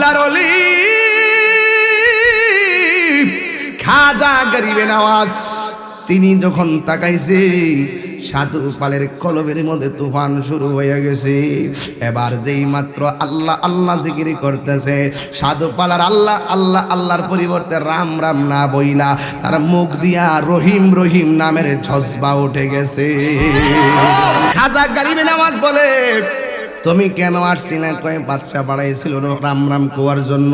আল্লাহর ওলি খাজা গরিবে নওয়াজ তিনি যখন তাকাইছে সাধু পালের কলবের মধ্যে তুফান শুরু হয়ে গেছে। এবার যেই মাত্র আল্লাহ আল্লাহ জিকির করতেছে, সাধু পালার আল্লাহ আল্লাহ আল্লাহর পরিবর্তে রাম রাম না বইলা তার মুখ দিয়া রহিম রহিম নামের জজবা উঠে গেছে। খাজা গরিবে নওয়াজ বলে, তুমি কেন আসছি না? কয়ে বাদশা বাড়াইছিল রাম রাম কোয়ার জন্য,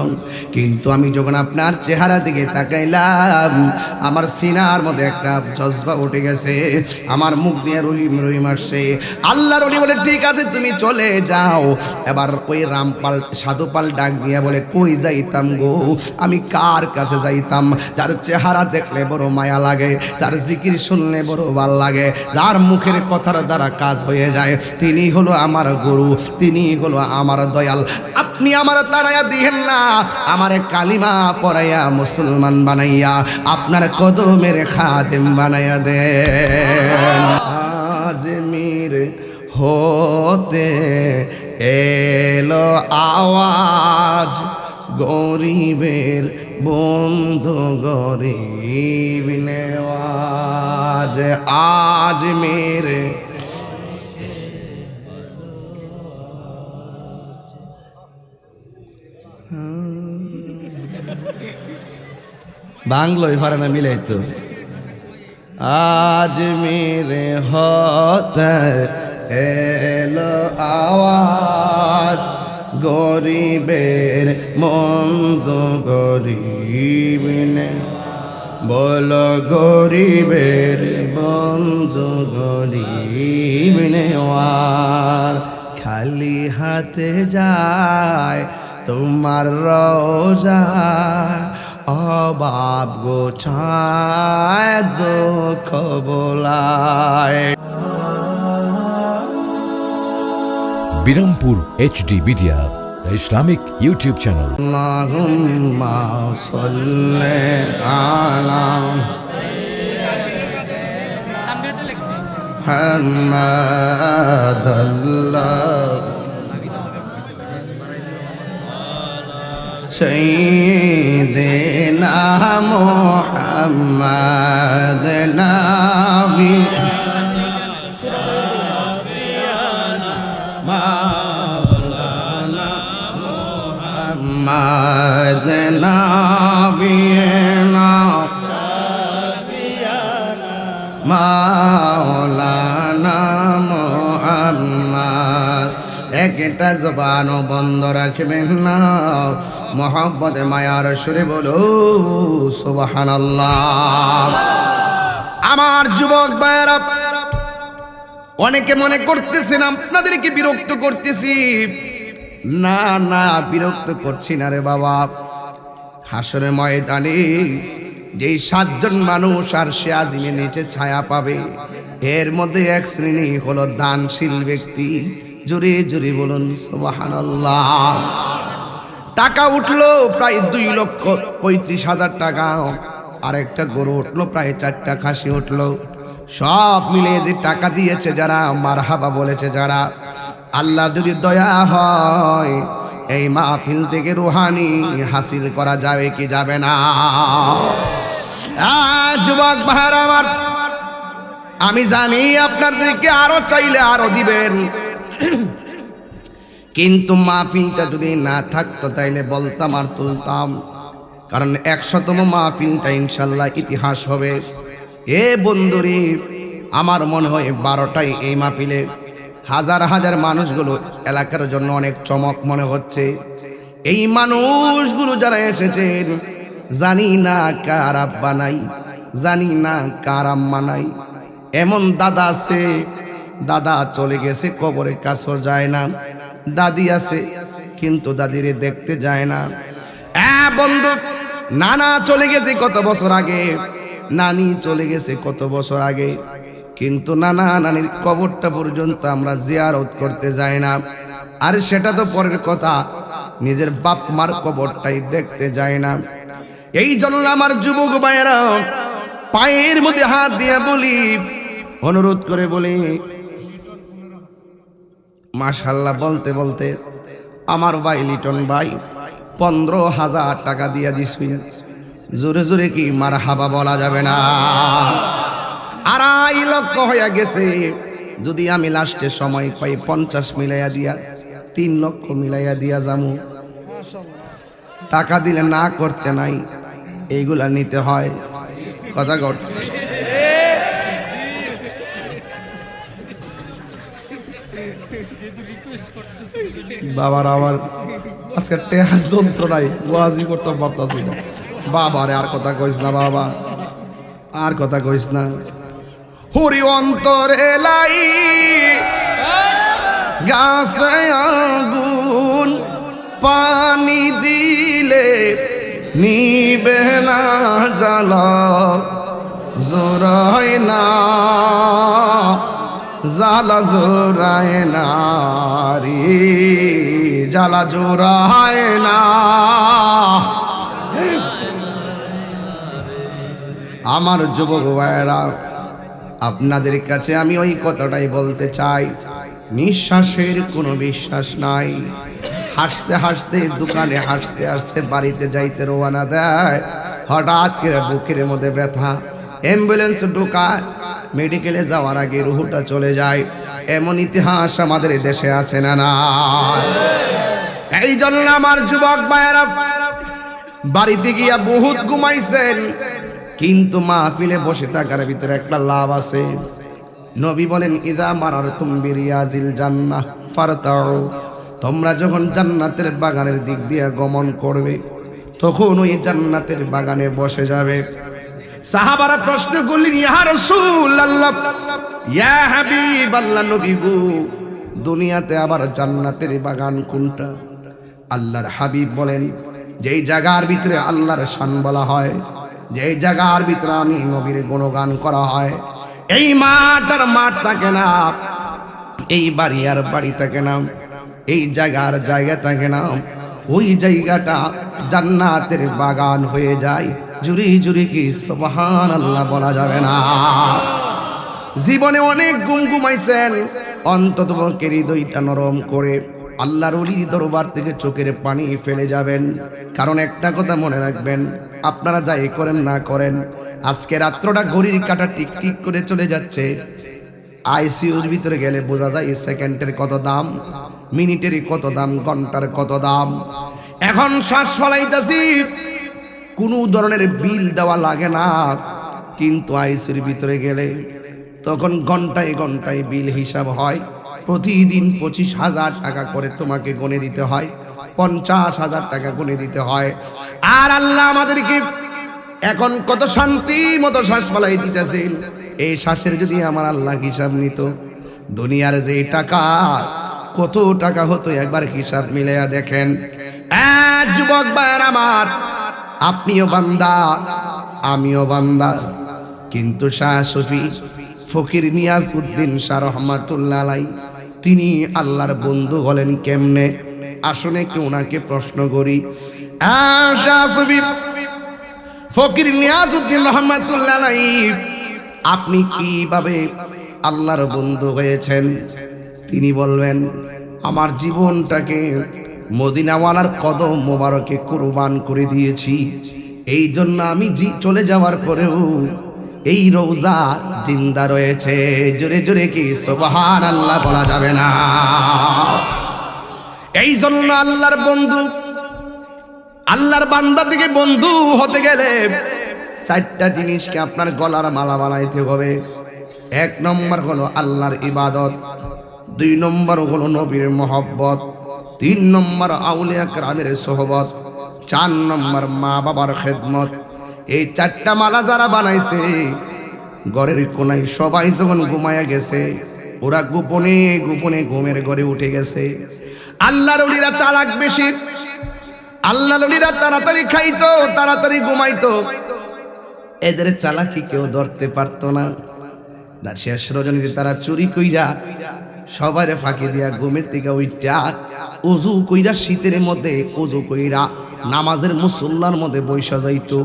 কিন্তু আমি যখন আপনার চেহারা দিকে তাকাইলাম আমার সিনার মধ্যে একটা জজবা উঠে গেছে, আমার মুখ দিয়ে রহিম রহিম আসছে। আল্লাহর ওলি বলে, ঠিক আছে তুমি চলে যাও। এবার ওই রামপাল সাধুপাল ডাক দিয়া বলে, কই যাইতাম গো? আমি কার কাছে যাইতাম? যার চেহারা দেখলে বড় মায়া লাগে, যার জিকির শুনলে বড় ভাল লাগে, যার মুখের কথার দ্বারা কাজ হয়ে যায়, তিনি হলো আমার গুরু, তিনি হলো আমার দয়াল। আপনি আমার তারাইয়া দিয়েন না, আমার কালিমা পড়াইয়া মুসলমান বানাইয়া আপনার কদমের খাদেম বানাইয়া দেন। আজমির হতে এলো আওয়াজ, গরিবের বন্ধু গরিব নেওয়াজ। আজমির বাংলোয় পারে না মিলাইতো। আজ মেরে হতে এলো আওয়াজ, গরিবের মন্দ গরিব নে, বলো গরিবের বন্ধু গরিব নেওয়ার। খালি হাতে যায় তোমার রোজা, অভাব গোছায় দুঃখ বোলায়। Birampur HD media, the Islamic YouTube channel. আল্লাহুম্মা সাল্লি আলা মুহাম্মাদ সাইয়্যিদিনা মুহাম্মাদ নাবি মাওলানা মুহাম্মাদ নাবিনা শাফিয়ানা মাওলানা মুহাম্মাদ। একটা জবানও বন্ধ রাখবেন না, মোহাম্মদে মায়ার সুরে বলো সুবহানাল্লাহ। আমার যুবক ভাইরা, অনেকে মনে করতেছেন আপনাদেরকে বিরক্ত করতেছি। না না, বিরক্ত করছি না রে বাবা। হাসরের ময়দানে যেই 7 জন মানুষ আর সে আজিমের নিচে ছায়া পাবে, এর মধ্যে এক শ্রেণী হলো দানশীল ব্যক্তি। জোরে জোরে বলুন সুবহানাল্লাহ। টাকা উঠলো প্রায় 2,35,000 টাকা, আর একটা গরু উঠলো প্রায় 4টা খাসি উঠলো। সব মিলে যে টাকা দিয়েছে যারা, মারহাবা বলেছে যারা, আল্লাহ যদি দয়া হয় এই মাহফিল থেকে রুহানি হাসিল করা যাবে কি যাবে না? যুবক ভাইরা আমার, আমি জানি আপনাদেরকে আরো চাইলে আরো দিবেন, কিন্তু মাহফিলটা যদি না থাকতো তাইলে বলতাম আর তুলতাম। কারণ 100তম মাহফিলটা ইনশাল্লাহ ইতিহাস হবে। এ বন্ধুরে, আমার মনে হয় 12টায় এই মাহফিলে হাজার হাজার মানুষগুলো এলাকার জন্য অনেক চমক মনে হচ্ছে। এই মানুষগুলো যারা এসেছেন, জানি না কার আব্বা নাই, জানি না কার আম্মা নাই। এমন দাদা আছে, দাদা চলে গেছে, কবরের কাছেও যায় না। দাদি আছে, কিন্তু দাদিরে দেখতে যায় না। বন্ধু, নানা চলে গেছে কত বছর আগে, নানি চলে গেছে কত বছর আগে, কিন্তু নানা নানির কবরটা পর্যন্ত আমরা জিয়ারত করতে যাই না। আর সেটা তো পরের কথা, নিজের বাপ মার কবরটাই দেখতে যায় না। এই জন্য আমার যুবক ভাইয়েরা, পায়ের মধ্যে হাত দিয়ে বলি, অনুরোধ করে বলি, মাশাআল্লাহ বলতে বলতে আমার ভাই লিটন ভাই 15,000 টাকা দিয়া দিছি। জোরে জোরে কি মারহাবা বলা যাবে না? 2.5 লক্ষ হয়ে গেছে। যদি আমি লাস্টে সময় পাই 50 মিলাইয়া দিয়া 3 লক্ষ মিলাইয়া দিয়া যামু। টাকা দিলে না করতে নাই, এইগুলা নিতে হয়। কথা কর। বাবার আমার আজকে টেহার যন্ত্র নাই, ওয়াজি করতে পারতাছি না। বাবারে আর কথা কইস না বাবা, আর কথা কইস না। হরি অন্তরে লাই গাছে আগুন, পানি দিলে নিবে না জ্বালা, জোরায় না জ্বালা, জোরায় না রে, জ্বালা জোরায় না। আমার যুবক ভাইয়েরা, আপনাদের কাছে আমি ওই কথাটাই বলতে চাই, নিঃশ্বাসের কোনো বিশ্বাস নাই। হাসতে হাসতে দোকানে, হাসতে হাসতে বাড়িতে যাইতে রওনা দেয়, হঠাৎ করে বুকের মধ্যে ব্যথা, অ্যাম্বুলেন্স ঢোকায়, মেডিকেলে যাওয়ার আগে রুহুটা চলে যায়। এমন ইতিহাস আমাদের দেশে আছে না না? এই জন্য আমার যুবক ভাইয়েরা, বাড়িতে গিয়া বহুত ঘুমাইছেন, কিন্তু মাহফিলে বসে থাকার ভিতরে একটা লাভ আছে। নবী বলেন, ইদা মারারতুম বিরিয়াজিল জান্নাহ ফারতাউ, তোমরা যখন জান্নাতের বাগানের দিক দিয়ে গমন করবে, তখন ওই জান্নাতের বাগানে বসে যাবে। সাহাবারা প্রশ্ন করলেন, ইয়া রাসূলুল্লাহ, ইয়া হাবিবাল্লাহ, নবী গো, দুনিয়াতে আবার জান্নাতের বাগান কোনটা? আল্লাহর হাবিব বলেন, যেই জায়গার ভিতরে আল্লাহর শান বলা হয়, যেই জায়গার ভিতরে আমি নবীর গুণগান করা হয়, এই মাঠ আর মাঠ থাকে না, এই বাড়ি আর বাড়ি থাকে না, এই জায়গার জায়গা থাকে না, ওই জায়গাটা জান্নাতের বাগান হয়ে যায়। জুরি জুরি কি সুবহানাল্লাহ বলা যাবে না? জীবনে অনেক ঘুমাইছেন, অন্তত পক্ষে হৃদয়টা নরম করে আল্লাহর ওলির দরবার থেকে চোখের পানি ফেলে যাবেন। কারণ একটা কথা মনে রাখবেন, আপনারা যাই করেন না করেন, আজকে রাত্রটা ঘড়ির কাঁটা টিক টিক করে চলে যাচ্ছে। আইসিইউর ভিতরে গেলে বোঝা যায় সেকেন্ডের কত দাম, মিনিটের কত দাম, ঘন্টার কত দাম। এখন শ্বাস ফলাইতেছি, কোনো ধরনের বিল দেওয়া লাগে না, কিন্তু আইসিইউর ভিতরে গেলে তখন ঘন্টায় ঘন্টায় বিল হিসাব হয়। প্রতিদিন 25,000 টাকা করে তোমাকে গুনে দিতে হয়, 50,000 টাকা গুনে দিতে হয়। আর আল্লাহ আমাদেরকে এখন কত শান্তি মতো শ্বাস ফলাই দিতেছে। এই শ্বাসের যদি আমার আল্লাহ হিসাব নিত, দুনিয়ার যে টাকা কত টাকা হতো, একবার হিসাব মিলাইয়া দেখেন। যুবক ভাইয়ের আমার, আপনিও বান্দা, আমিও বান্দা, কিন্তু শাহ সুফি ফকির নিয়াজ উদ্দিন শাহ রহমাতুল্লাহ আলাইহি তিনি আল্লাহর বন্ধু হলেন কেমনে? আসলে একটু ওনাকে প্রশ্ন করি। শাহ সুফি ফকির নিয়াজ উদ্দিন রহমাতুল্লাহ আলাইহি আপনি কিভাবে আল্লাহর বন্ধু হয়েছেন? তিনি বলবেন, আমার জীবনটাকে মদিনাওয়ালার কদম মোবারকে কুরবান করে দিয়েছি। এই জন্য আমি চলে যাওয়ার পরেও এই রওজা জিন্দা রয়েছে। জোরে জোরে কি সুবহানাল্লাহ বলা যাবে না? এই জন্য আল্লাহর বন্ধু, আল্লাহর বান্দা থেকে বন্ধু হতে গেলে 4টা জিনিসকে আপনার গলার মালা বানাইতে হবে। 1 নম্বর হলো আল্লাহর ইবাদত, 2 নম্বর হলো নবীর মহব্বত, 3 নম্বর আউলিয়া কেরামের সোহবত, 4 নম্বর মা বাবার খেদমত। এই 4টা মালা যারা বানাইছে, ঘরের কোনায় সবাই যখন ঘুমায়া গেছে, ওরা গোপনে গোপনে ঘুমের ঘরে উঠে গেছে। আল্লাহর ওলিরা চালাক বেশি, আল্লাহর ওলিরা তাড়াতাড়ি খাইতো, তাড়াতাড়ি ঘুমাইতো। এদের চালাকি কেউ ধরতে পারতো না। শেষ রজনীতে তারা চুরি কইরা সবারে ফাঁকি দিয়া ঘুমের থেকে উইটা ওযু কইরা, শীতের মধ্যে ওযু কইরা নামাজের মুসল্লার মধ্যে বৈশা যাইতো।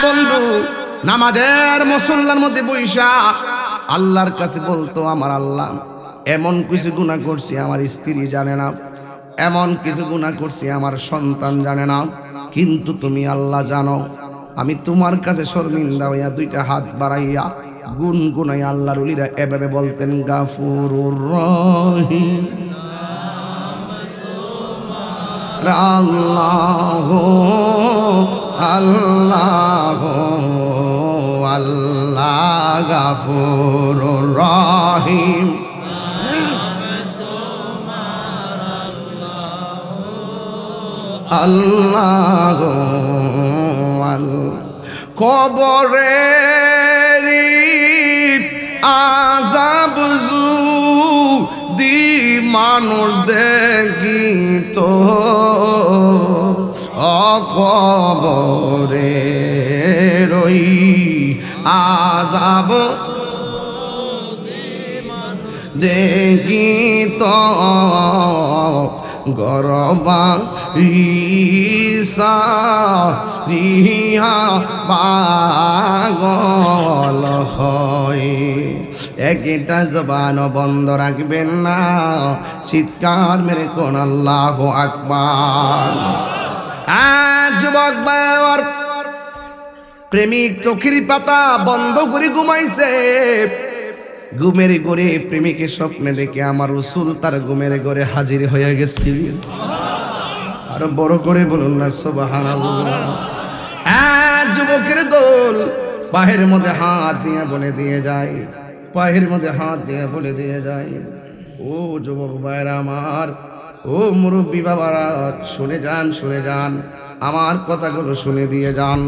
বন্ধু, নামাজের মুসল্লার মধ্যে বৈশা আল্লাহর কাছে বলতো, আমার আল্লাহ এমন কিছু গুনাহ করছি আমার স্ত্রী জানে না, এমন কিছু গুনাহ করছি আমার সন্তান জানে না, কিন্তু তুমি আল্লাহ জানো। আমি তোমার কাছে শর্মিন্দা হইয়া দুইটা হাত বাড়াইয়া গুনগুনাই আল্লাহর ওলিরা এভাবে বলতেন, গাফুরুর রহিম আল্লাহ আল্লাহ আল্লাহ গাফুরুর রহিম। আল্লাহ কবরে আযাব যদি মানুষ দেখিত, কবরে রই আযাব দেখিত, গরবা রিসা রিহা পাগল হয়। একটা জবান বন্ধ রাখবেন না, চিৎকার মেরে কোন আল্লাহু আকবার। যুবক বাবার প্রেমিক চোখের পাতা বন্ধ করে ঘুমাইছে, ঘুমের ঘরে প্রেমিকের স্বপ্নে দেখে আমার রাসূল তার ঘুমের ঘরে হাজির হয়ে গেছে। আর বড় করে বলুন না সুবহানাল্লাহ। যুবকের দল পায়ের মধ্যে হাত দিয়ে বলে দিয়ে যায়, পায়ের মধ্যে হাত দিয়ে বলে দিয়ে যায়, ও যুবক ভাইরা আমার, ও মুরব্বী বাবারা, শুনে যান শুনে যান, আমার কথাগুলো শুনে দিয়ে যান।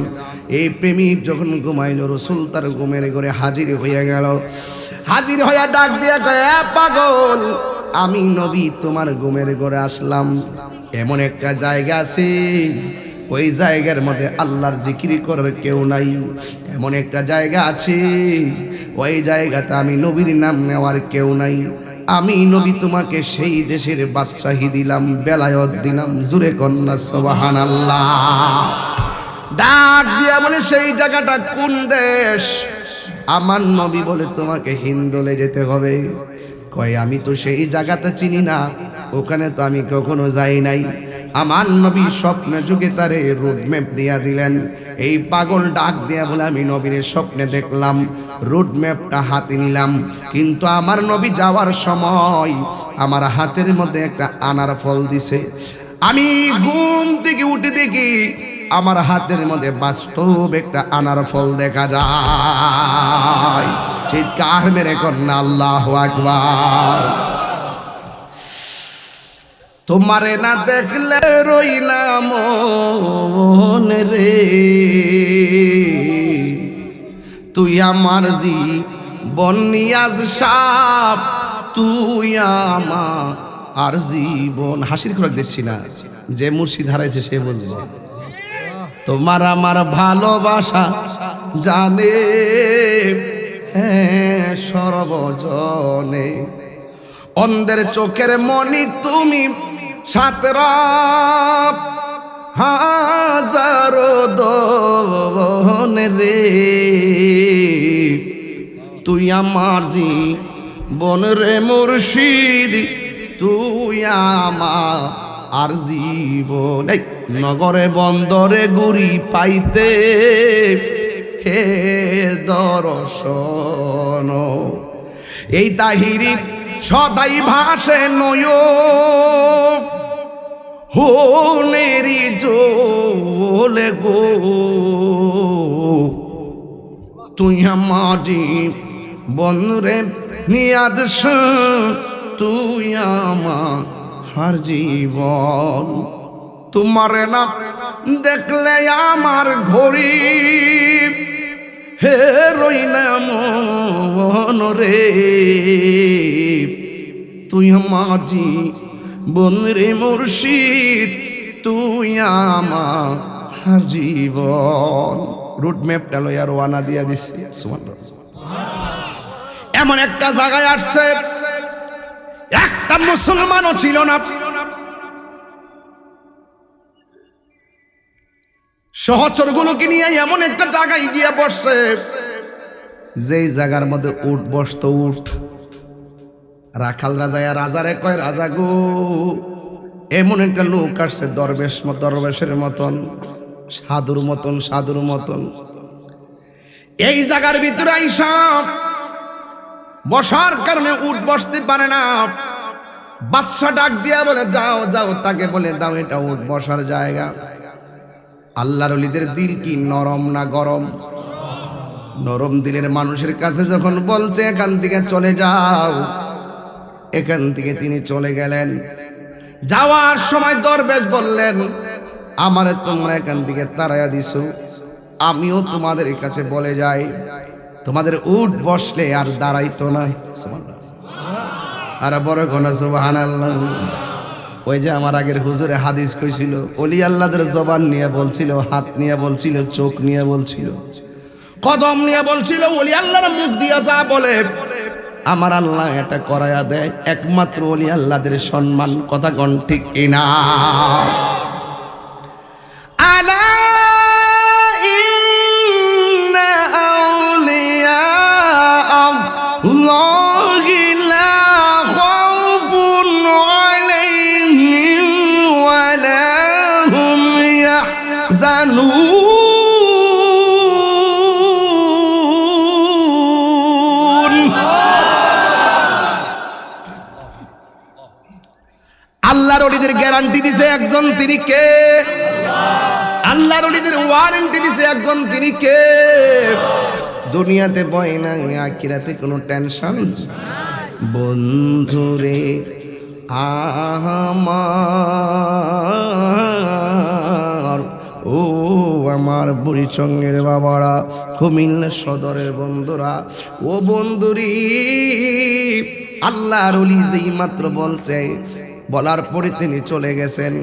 এই প্রেমিক যখন ঘুমাইল, রাসূল তার ঘুমের ঘরে হাজির হয়ে গেল। হাজির হইয়া ডাক দিয়া কয়, পাগল, আমি নবী তোমার ঘুমের ঘরে আসলাম। এমন একটা জায়গা আছে, ওই জায়গার মধ্যে আল্লাহর জিকির করার কেউ নাই। এমন একটা জায়গা আছে, ওই জায়গাতে আমি নবীর নাম নেওয়ার কেউ নাই। আমি নবী তোমাকে সেই দেশের বাদশাহী দিলাম, বেলায়ত দিলাম। জুরে কন্যা সুবহানাল্লাহ। ডাক দিয়া বলে, সেই জায়গাটা কোন দেশ? আমার নবী বলে, তোমাকে হিন্দলে যেতে হবে। কয়, আমি তো সেই জায়গাটা চিনি না, ওখানে তো আমি কখনো যাই নাই। আমার নবী স্বপ্নে যুগে তারে রোড ম্যাপ দিয়া দিলেন। এই পাগল ডাক দিয়া বলে, আমি নবীর স্বপ্নে দেখলাম, রোড ম্যাপটা হাতে নিলাম, কিন্তু আমার নবী যাওয়ার সময় আমার হাতের মধ্যে একটা আনার ফল দিছে। আমি ঘুম থেকে উঠে দেখি আমার হাতের মধ্যে বাস্তব একটা আনার ফল দেখা যায়। চিৎকার মেরে কন্যা আল্লাহু আকবার। তোমারে না দেখলে রইলাম মনে রে, তুই আমার জীবন নিয়াজ সাপ, তুই আমার জীবন। হাসির খোরাক দেখছি না, যে মুর্শিদ হারাইছে সে বুঝবে। তোমার আমার ভালোবাসা জানে হ্যাঁ সর্বজনে, অন্ধের চোখের মনি তুমি, সাতরা হাজারো দন রে, তুই আমার জীবন রে মুর্শিদ, তুই আমার আর জীবন। নগরে বন্দরে গুরি পাইতে হে দর্শন, এই তাহিরি সদাই ভাসে নয় হোনেরি জোলে গো, তুই আমার বন্ধুরে নিয়াদ, তুই আমার জীবন। তোমার না দেখলে আমার ঘড়ি হে রইনা মন রে, তুই আমার জীবন রে মুর্শিদ, তুই আমার জীবন। রুট ম্যাপটা লইয়া রওনা দিয়া দিছি। এমন একটা জায়গায় আসছে, একটা মুসলমানও ছিল না। সহচরগুলোকে নিয়ে এমন একটা জায়গায় গিয়ে বসছে, যেই জায়গার মধ্যে উট বসত। উট রাখাল রাজা রাজারে কয়, রাজা গো, এমন একটা লোক আসছে দরবেশের মতন, সাধুর মতন। এই জায়গার ভিতরে আইসা বসার কারণে উঠ বসতে পারে না। বাদশা ডাক দিয়া বলে যাও যাও, তাকে বলে দাও এটা উঠ বসার জায়গা। আল্লাহর ওলিদের দিল কি নরম না গরম? নরম দিলের মানুষের কাছে যখন বলছে এখান থেকে চলে যাও, এখান থেকে তিনি চলে গেলেন। যাওয়ার সময় দরবেশ বললেন, আমারে তোমরা এখান থেকে তাড়াইয়া দিছো, আমিও তোমাদের কাছে বলে যাই, তোমাদের উঠ বসলে আর দাঁড়াইতো না। আর বড় কোন সুবহানাল্লাহ। ওই যে আমার আগের হুজুরে হাদিস কইছিল, ওলি আল্লাহদের জবান নিয়ে বলছিল, হাত নিয়ে বলছিল, চোখ নিয়ে বলছিল, কদম নিয়ে বলছিল, ওলি আল্লাহর মুখ দিয়া যা বলে আমার আল্লাহ এটা করায়া দেয়। একমাত্র ওলি আল্লাহদের সম্মান। কথা কোন ঠিক কিনা? আলা ইন্না আউলিয়া আল্লাহি লা খাউফুন আলাইহিম ওয়া লা হুম ইয়াহজানুন। আল্লাহর ওলিদের গ্যারান্টি দিছে একজন, তিনি কে? আল্লাহর ওলিদের ওয়ারেন্টি দিছে একজন, তিনি কে? দুনিয়াতে ভয় নাই, আখিরাতে কোনো টেনশন। বন্ধুরে আমার, ও আমার বুড়িচঙ্গের বাবারা, কুমিল্লা সদরের বন্ধুরা, ও বন্ধুরি, আল্লাহর ওলি যেই মাত্র বলছে, বলার পরে তিনি চলে গেছেন।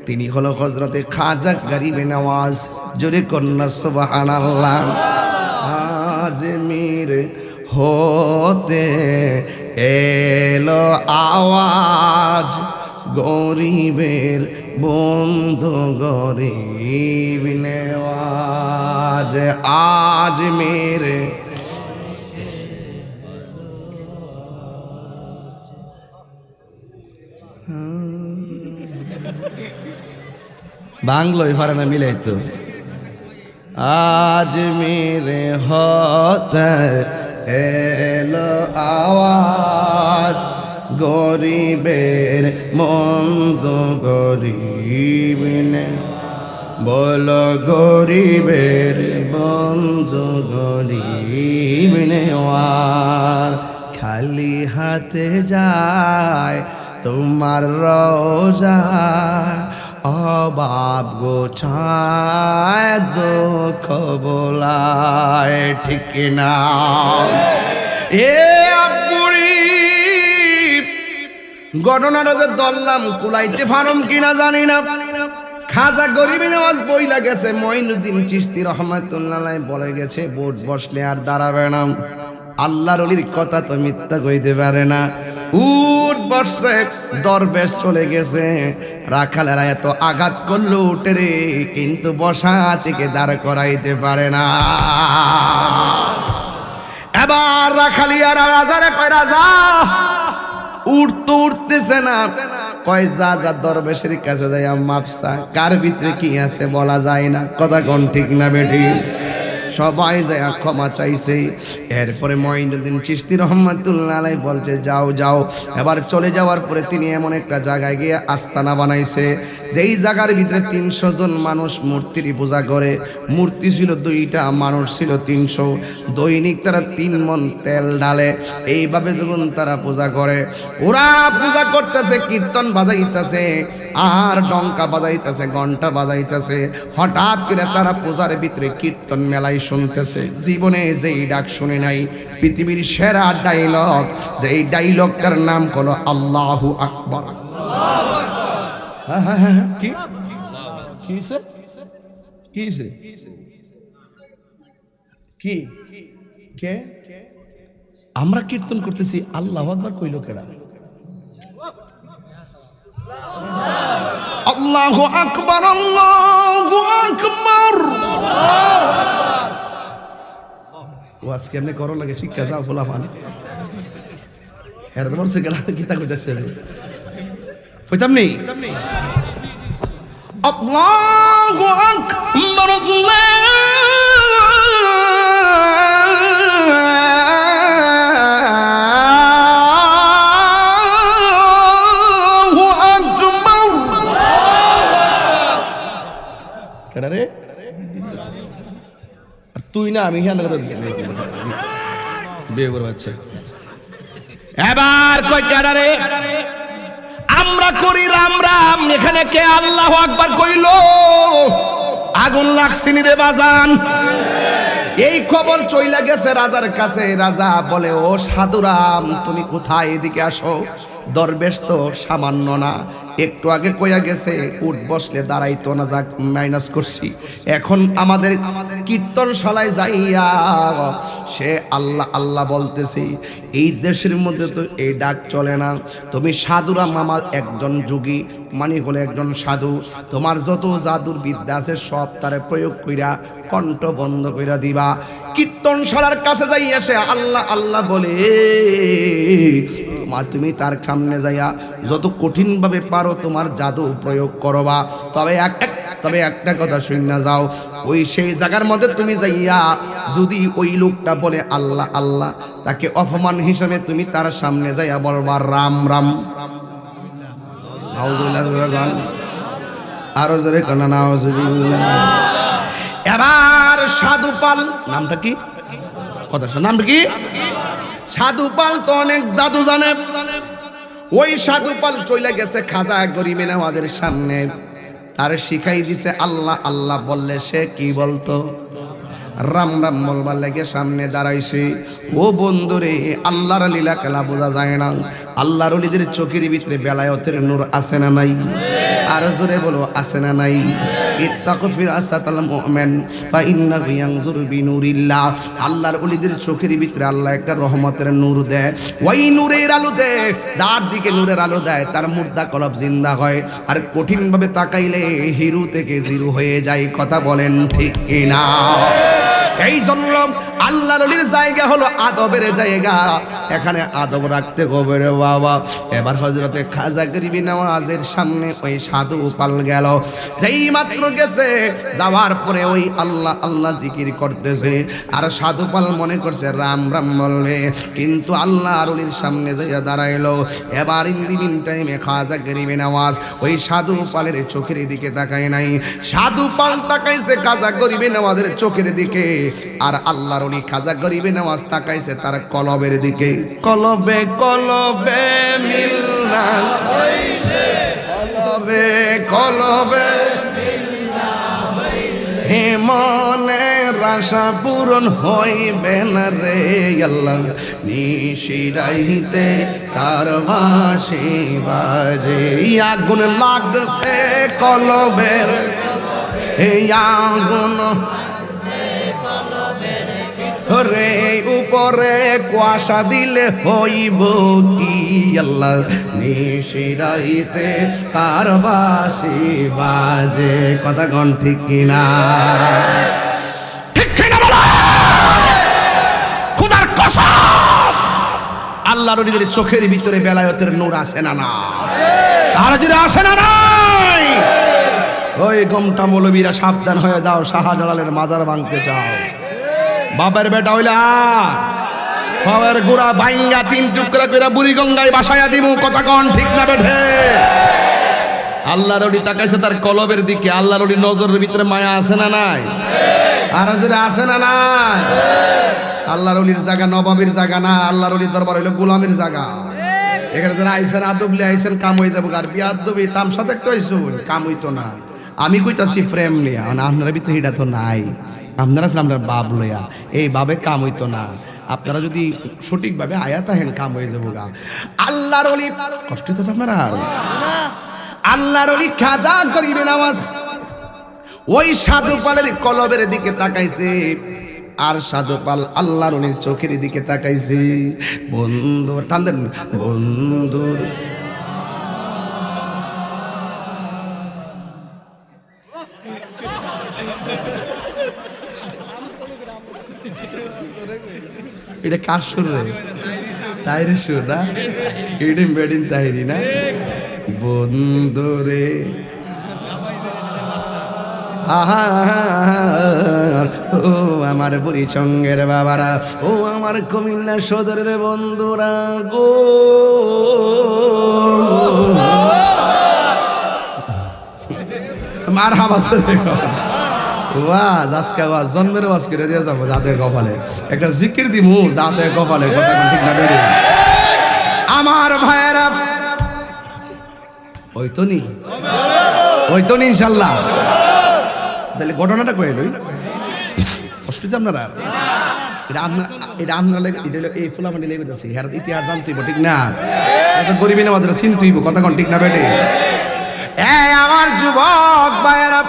তিনি হলো হযরতে খাজা গরিবে নওয়াজ। জোরে কন্যা সুবহানাল্লাহ। আজমির হতে এলো আওয়াজ, গরিবের বন্ধু গরিব নেওয়াজ। আজমির বাংলোয় পারে না মিলাইতো। আজ মেরে হতে এলো আওয়াজ, গরিবের মন্দ গরিব নে, বলো গরিবের বন্ধু গরিব নেওয়ার। খালি হাতে যায় তোমার রোজা, অভাব গোছায় দুঃখ বোলায়। ঠিক না? এ আপুরি ঘটনাটা যে দললাম কুলাইতে ফারম কিনা জানি না। খাজা গরিবে নওয়াজ বইলা গেছে, মঈনুদ্দিন চিশতি রহমাতুল্লাহ আলাইহি বলে গেছে, বোট বসলে আর দাঁড়াবে না। আল্লাহর ওলির কথা তো মিথ্যা কইতে পারে না। উট বসছে, দরবেশ চলে গেছে, রাখালেরা এত আঘাত করলো উঠে রে, কিন্তু বসা থেকে দাঁড় করাইতে পারে না। এবার রাখালিয়ারা রাজারে কয়, রাজা উঠতেছে না। কয় যা যা দরবেশের কাছে যাই মাপসা, কার ভিতরে কি আছে বলা যায় না। কথা কোন ঠিক না বেঠি? সবাই যায় ক্ষমা চাইছে। এরপরে মঈনুদ্দিন চিশতি রহমাতুল্লাহ আলাইহি বলছে, যাও যাও। এবার চলে যাওয়ার পরে তিনি এমন একটা জায়গায় গিয়ে আস্তানা বানাইছে, যেই জায়গার ভিতরে 300 জন মানুষ মূর্তির পূজা করে। মূর্তি ছিল 2টা, মানুষ ছিল 300। দৈনিক তারা 3 মণ তেল ঢালে। এইভাবে যখন তারা পূজা করে, ওরা পূজা করতেছে, কীর্তন বাজাইতেছে, আর ডঙ্কা বাজাইতেছে, ঘন্টা বাজাইতেছে। হঠাৎ করে তারা পূজার ভিতরে কীর্তন মেলাই শুনতেছে। জীবনে যেই ডাক শুনে নাই, পৃথিবীর সেরা ডায়লগ, যেই ডায়লগটার নাম হলো আল্লাহু আকবার। কি কিছে কিছে কি কে? আমরা কীর্তন করতেছি, আল্লাহু আকবার কইল কেডা? আল্লাহু আকবার, আল্লাহু আকবার। ওয়াজ কেমনে করো লাগে শিক্ষা যাও ফোলা পান। এর তোমার সে গেলা কিতা কইতাছে। হইতাম নেই আল্লাহু আকবার আল্লাহু আকবার কেডা রে আর তুই না আমি কেন কথা দিছি বিয়ে করে বাচ্চা এবার কই কেডা রে আমরা করি রাম রাম এখানে কে আল্লাহু আকবার কইলো আগুন লাগছিনি রে বাজান এই খবর চইলা গেছে রাজার কাছে রাজা বলে ও সাধুরাম তুমি কোথায় এদিকে আসো দরবেশ তো সামান্য না একটু আগে কইয়া গেছে উঠ বসলে দাঁড়াইতো না যাক মাইনাস করছি এখন আমাদের কীর্তনশালায় যাইয়া সে আল্লাহ আল্লাহ বলতেছি এই দেশের মধ্যে তো এই ডাক চলে না তুমি সাধুরাম আমার একজন যোগী মানে হলো একজন সাধু তোমার যত জাদুর বিদ্যা আছে সব তারে প্রয়োগ কইরা কণ্ঠ বন্ধ কইরা দিবা কীর্তনশালার কাছে যাইয়া সে আল্লাহ আল্লাহ বলে তুমি তার সামনে যাইয়া যত কঠিন ভাবে পারো তোমার জাদু প্রয়োগ করবা তবে একটা কথা শুনে যাও ওই সেই জায়গার মধ্যে তুমি যাইয়া যদি ওই লোকটা বলে আল্লাহ আল্লাহ তাকে অপমান হিসাবে তুমি তার সামনে যাইয়া বলবা রাম রাম আরো জোরে কানা নাউজুবিল্লাহ এবার সাধুপাল নামটা কি কথা নামটা কি সাধুপাল তো অনেক জাদু জানে ওই সাধুপাল চলে গেছে খাজা গরিবে নওয়াজের সামনে তার শিখাই দিছে আল্লাহ আল্লাহ বললে সে কি বলতো রাম রাম বলবার লাগে সামনে দাঁড়াইছে ও বন্ধুরে আল্লাহর লীলা খেলা বোঝা যায় না আল্লাহর ওলিদের চোখের ভিতরে বেলায়েতের নূর আছে না নাই আর জোরে বলো আছে না নাই ইত্তাকু ফিরাসাতাল মুমিন ফা ইন্নাহু ইয়ানজুরু বিনুরিল্লাহ আল্লাহর ওলিদের চোখের ভিতরে আল্লাহ একটা রহমতের নূর দেয় ওই নূরের আলো দেয় যার দিকে নূরের আলো দেয় তার মুর্দা কলব জিন্দা হয় আর কঠিন ভাবে তাকাইলে হিরো থেকে জিরো হয়ে যায় কথা বলেন ঠিক কিনা এই জন্য আল্লাহর ওলির জায়গা হলো আদবের জায়গা এখানে আদব রাখতে হবে রে বাবা এবার হযরতে খাজা গরিবে নওয়াজের সামনে ওই সাধু পাল গেল যেই মাত্র গেছে যাওয়ার পরে ওই আল্লাহ আল্লাহ জিকির করতেছে আর সাধু পাল মনে করছে রাম রাম বলবে কিন্তু আল্লাহর ওলির সামনে যাইয়া দাঁড়াইলো এবার ইন দি মিন টাইমে খাজা গরিবে নওয়াজ ওই সাধু পালের চোখের দিকে তাকায় নাই সাধু পাল তাকাইছে খাজা গরিবে নওয়াজের চোখের দিকে আর আল্লাহর ওলি খাজা গরিবে নওয়াজ তাকাইছে তার কলবের দিকে কলবে কলবে মিলনা হইছে কলবে কলবে মিলনা হইছে হে মনের আশা পূরণ হইবে না রে আল্লাহ নিশিরাইতে তার বাঁশি বাজে আগুন লাগছে কলবের হে আগুন রে উপরে কুয়াশা দিলে হইব কি আল্লাহ নিশিরাইতে কার বাঁশি বাজে কথা গণ ঠিক কিনা ঠিক কিনা বলো খোদার কসম আল্লাহর ওলিদের চোখের ভিতরে বেলায়েতের নূর আছে না না আর যদি আসে না নাই ওই গমটা মৌলবীরা সাবধান হয়ে যাও শাহজালালের মাজার ভাঙতে চাও বাবার বেটা হইলা পাওয়ার গোড়া ভাঙ্গা তিন টুকরা করে বুড়ি গঙ্গায় বাসায়া দিমু কথা কোন ঠিক না বেঠে আল্লাহর ওলি তাকাইছে তার কলবের দিকে আল্লাহর ওলি নজরের ভিতরে মায়া আছে না নাই আর যদি আছে না নাই আল্লাহর ওলির জায়গা নবাবের জায়গা না আল্লাহর ওলির দরবার হইলো গোলামের জায়গা এখানে যারা আইছেন আদবলি আইছেন কাম হয়ে যাবো আর বিয়াদবি তামসা দেখতে আইছুন কাম হইতো না আমি কইতাছি প্রেম লিয়া আপনারা ভিতরে এটা তো নাই আপনারা আপনার বাপ লইয়া এই বাবে কাম হইতো না আপনারা যদি সঠিকভাবে আয়াত হেন কাম হয়ে যাবো গা আল্লাহর ওলি কষ্ট হইতেছে আপনারা আল্লাহর ওলি খাজা গরিবে নওয়াজ ওই সাধু পালের কলবের দিকে তাকাইছে আর সাধু পাল আল্লাহর ওলির চোখের দিকে তাকাইছে বন্ধু টানদেন বন্ধুর এটা কার সুর রে তাইরে সুর না ইডিম বেডিন তাইরি না বন্ধুরে ও আমার বুড়ি সঙ্গের বাবারা, ও আমার কুমিল্লা সদরের বন্ধুরা গো, মার হাবাস ওয়াজ আজকে ওয়াজ জন্মের ওয়াজ করে দিয়ে যাবো যাতে কপালে একটা জিকির দিমু যাতে কপালে কথা ঠিক না বেরিয়ে আমার ভাইয়েরা ওই তো নি ইনশাল্লাহ। তাহলে ঘটনাটা কয়ে লই কষ্ট আপনারা আপনারা এই ফুলামানি লেগে যাচ্ছে হ্যাঁ ইতিহাস জানতেইব ঠিক না, গরিবী নামাজের চিনতেইব কথা কোন ঠিক না বেটে। আমার যুবক ভাইয়েরা,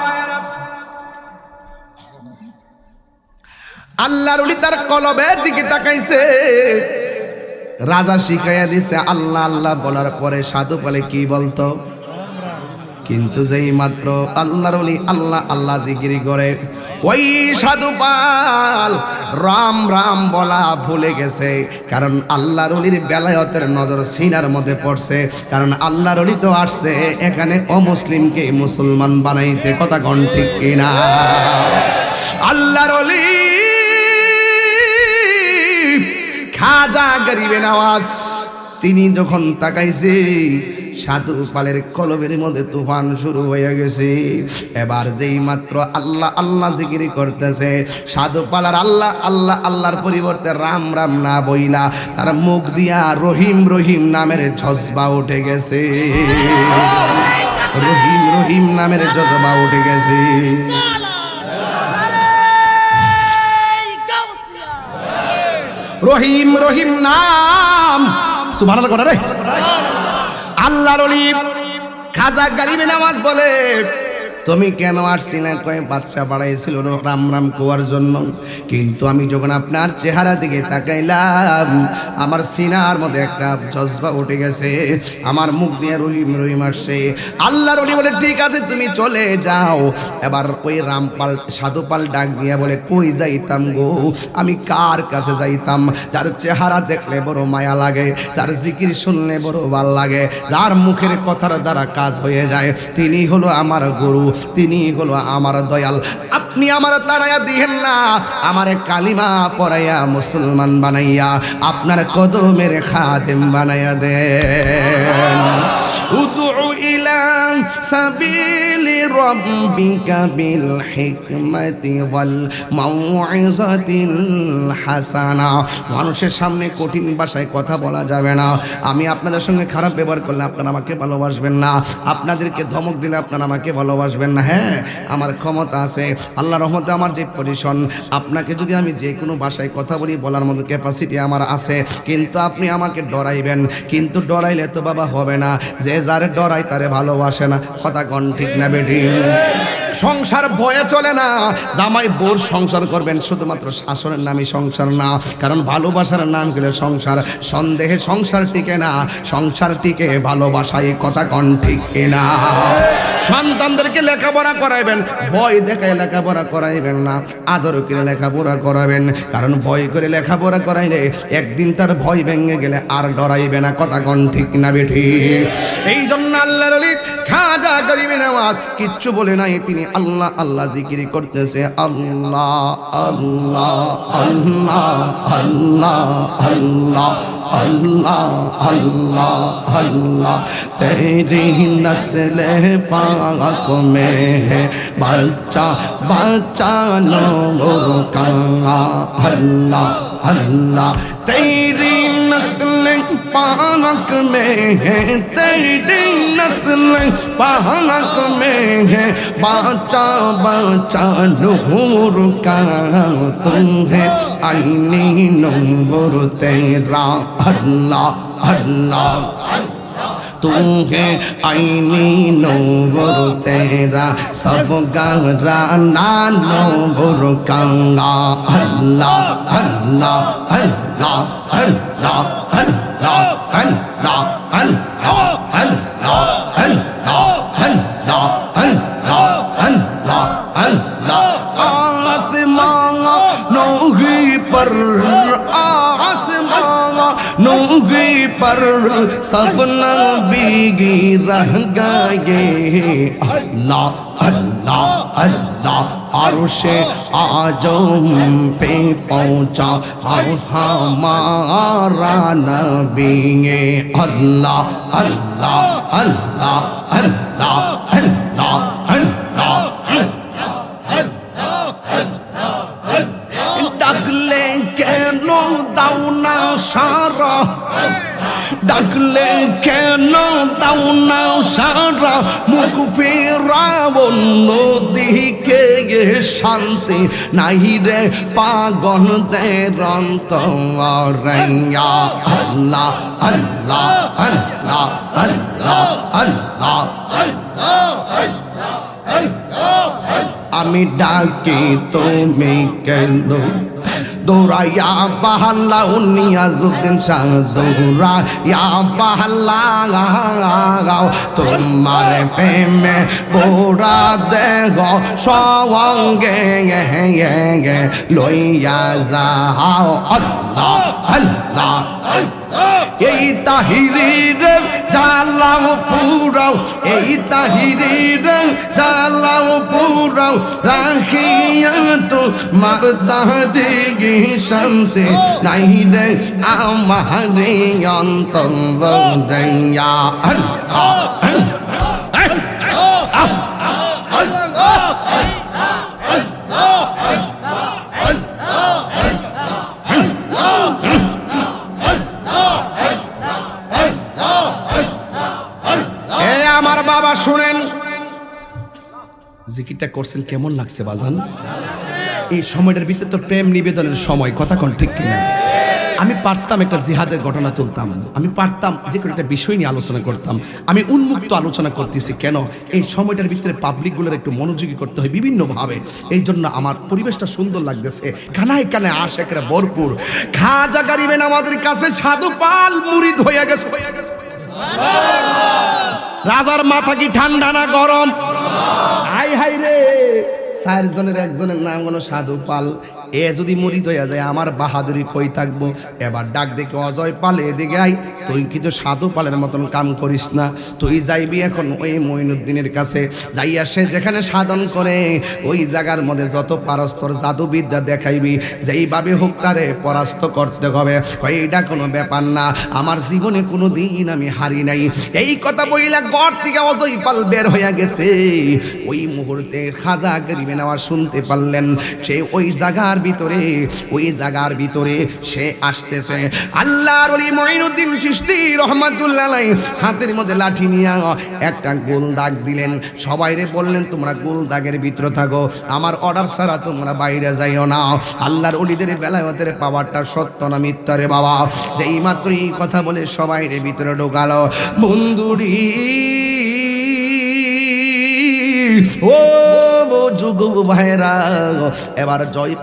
আল্লাহর ওলি তার কলবের দিকে তাকাইছে, রাজা শিখাইয়া দিছে আল্লাহ আল্লাহ বলার পরে সাধু বলে কি বলতো, কিন্তু যেই মাত্র আল্লাহর ওলি আল্লাহ আল্লাহ জিকির করে ওই সাধু পাল রাম রাম বলা ভুলে গেছে, কারণ আল্লাহর ওলির বেলায়তের নজর সিনার মধ্যে পড়ছে, কারণ আল্লাহর ওলি তো আসছে এখানে অমুসলিমকে মুসলমান বানাইতে, কথা কোন ঠিক কিনা। আল্লাহর ওলি খাজা গরিবে নওয়াজ তিনি যখন তাকাইছে সাধু পালের কলবের মধ্যে তুফান শুরু হয়ে গেছে। এবার যেই মাত্র আল্লাহ আল্লাহ জিকির করতেছে, সাধু পালার আল্লাহ আল্লাহ আল্লাহর পরিবর্তে রাম রাম না বইলা তার মুখ দিয়া রহিম রহিম নামের জজবা উঠে গেছে, রহিম রহিম নামের জজবা উঠে গেছে। রহিম রহিম নাম সুবহানাল্লাহ করে রে। আল্লাহর ওলি খাজা গরিবে নওয়াজ বলে তুমি কেন আসছি না, কয়ে বাদশা বাড়াইছিল রাম রাম কোয়ার জন্য, কিন্তু আমি যখন আপনার চেহারা দিকে তাকাইলাম আমার সিনার মধ্যে একটা জজবা উঠে গেছে, আমার মুখ দিয়ে রহিম রহিম আসছে। আল্লাহর ওলি বলে ঠিক আছে তুমি চলে যাও। এবার ওই রামপাল সাধুপাল ডাক দিয়া বলে কই যাইতাম গো, আমি কার কাছে যাইতাম, যার চেহারা দেখলে বড় মায়া লাগে, যার জিকির শুনলে বড় ভাল লাগে, যার মুখের কথার দ্বারা কাজ হয়ে যায়, তিনি হলো আমার গুরু, তিনি হলো আমার দয়াল। আপনি আমার তারাইয়া দিয়েন না, আমার কালিমা পড়াইয়া মুসলমান বানাইয়া আপনার কদমের খাদেম বানাইয়া দেন। উদউ ইলা সাবিলি রাব্বিকা বিল হিকমাতি ওয়াল মাউইযাতিল হাসানা। মানুষের সামনে কঠিন ভাষায় কথা বলা যাবে না। আমি আপনাদের সঙ্গে খারাপ ব্যবহার করলে আপনারা আমাকে ভালোবাসবেন না, আপনাদেরকে ধমক দিলে আপনারা আমাকে ভালোবাসবেন না। হ্যাঁ আমার ক্ষমতা আছে, আল্লাহর রহমতে আমার যে পজিশন, আপনাকে যদি আমি যে কোনো ভাষায় কথা বলি বলার মতো ক্যাপাসিটি আমার আছে, কিন্তু আপনি আমাকে ডরাইবেন, কিন্তু ডরাইলে তো বাবা হবে না, যে যারে ডরাই তারে ভালোবাসে না, কথা কোন ঠিক না বেটি। সংসার ভয়ে চলে না, জামাই বোর সংসার করবেন শুধুমাত্র শাসনের নামই সংসার না, কারণ ভালোবাসার নাম গেলে সংসার, সন্দেহে সংসার টিকে না, সংসার টিকে ভালোবাসায়, কথা কোন ঠিক কিনা। সন্তানদেরকে লেখাপড়া করাইবেন, ভয় দেখায় লেখাপড়া করাইবেন না, আদর করে লেখাপড়া করাবেন, কারণ ভয় করে লেখাপড়া করাইলে একদিন তার ভয় ভেঙে গেলে আর ডরাইবে না, কথা কোন ঠিক না বেঠি। এই জন্য আল্লাহর ওলি খাজা গরিবে নওয়াজ কিচ্ছু বলে নাই, তিনি আল্লাহ আল্লাহ জিকির করতেছে, আল্লাহ আল্লাহ আল্লাহ আল্লাহ আল্লাহ अल्लाह अल्लाह अल्लाह तेरी नस्ल पाक में है बच्चा बच्चा नूर का अल्लाह अल्लाह तेरी नस्ल पाक में है, तेरी नस्ल पाक में है बच्चा बच्चा नूर का तुम है आईने नूर तेरा अल्लाह अल्लाह तू है आईनी नूर तेरा सब गहराना नूर कंगा अल्लाह अल्लाह अल्लाह अल्लाह अल्लाह अल्लाह अल्लाह अल्लाह अल्लाह अल्लाह अल्लाह अल्लाह आसमां नूही पर आसमां नूही वहीं पर सब नबी रह गए अल्लाह अल्लाह अल्लाह अर्शे आजम पे पहुंचा हमारा नबी अल्लाह अल्लाह अल्लाह अल्लाह अल्लाह अल्लाह डाकले केनो दाও না সারা ডাকলে কেন দাও না সারা মুখ ফেরাও অন্যদিকে শান্তি নাই রে পাগলদের অন্তরে আল্লাহ আল্লাহ আল্লাহ আল্লাহ আল্লাহ আমি ডাকি তুমি কেন দৌড়াইয়া বাহাল্লাহ নিয়াজুদ্দিন শাহ দৌড়াইয়া বাহাল্লাহ তোমার প্রেমে বোরা দেহ সঙ্গে লইয়া যাও আল্লাহ আল্লাহ এই তাহিরির জালাও পুরাও এই তাহিরির জালাও পুরাও রাখিয়া তো মারদাদি শান্তি নাই রে আমারে অন্তরয়া আমার বাবা শুনেন জিকিরটা করছেন কেমন লাগছে বাজান এই সময়টার ভিতরে তো প্রেম নিবেদনের সময় কথা কোন ঠিক কিনা আমি পারতাম একটা জিহাদের ঘটনা তুলতাম আমি পারতাম যে কোনো একটা বিষয় নিয়ে আলোচনা করতাম আমি উন্মুক্ত আলোচনা করতেছি কেন এই সময়টার ভিতরে পাবলিকগুলোর একটু মনোযোগী করতে হয় বিভিন্নভাবে এই জন্য আমার পরিবেশটা সুন্দর লাগতেছে কানায় কানায় আশেকরা ভরপুর খাজা গরিবে আমাদের কাছে সাধু পাল মুরিদ হয়ে গেছে রাজার মাথা কি ঠান্ডা না গরম হাই হাই রে চারজনের একজনের নাম হলো সাধু পাল এ যদি মুরিদ হইয়া যায় আমার বাহাদুরি কই থাকবো এবার ডাক দেখে অজয় পাল এদিকে আই তুই কিন্তু সাধু পালের মতন কাম করিস না তুই যাইবি এখন ওই মঈনুদ্দিনের কাছে যাইয়া সে যেখানে সাধন করে ওই জায়গার মধ্যে যত পারস্তর জাদুবিদ্যা দেখাইবি যেইভাবে হোক তারে পরাস্ত করতে হবে এইটা কোনো ব্যাপার না আমার জীবনে কোনো দিন আমি হারি নাই এই কথা বইলা ঘর থেকে অজয় পাল বের হইয়া গেছে ওই মুহূর্তে খাজা গরিবে নেওয়া শুনতে পারলেন সে ওই জায়গার ভিতরে সে আসতেছে আল্লাহর ওলি মঈনুদ্দিন চিশতি রহমাতুল্লাহ আলাইহি হাতের মধ্যে লাঠি নিয়ে একটা গোল দাগ দিলেন সবাইরে বললেন তোমরা গোল দাগের ভিতরে থাকো আমার অর্ডার ছাড়া তোমরা বাইরে যাইও না আল্লাহর ওলিদের বেলায়েতের পাওয়ারটা সত্য না মিথ্যা রে বাবা যেই মাত্র এই কথা বলে সবাইরে ভিতরে ঢোকালো বন্ধুরি ও যুগ ভাইরা এবার জয়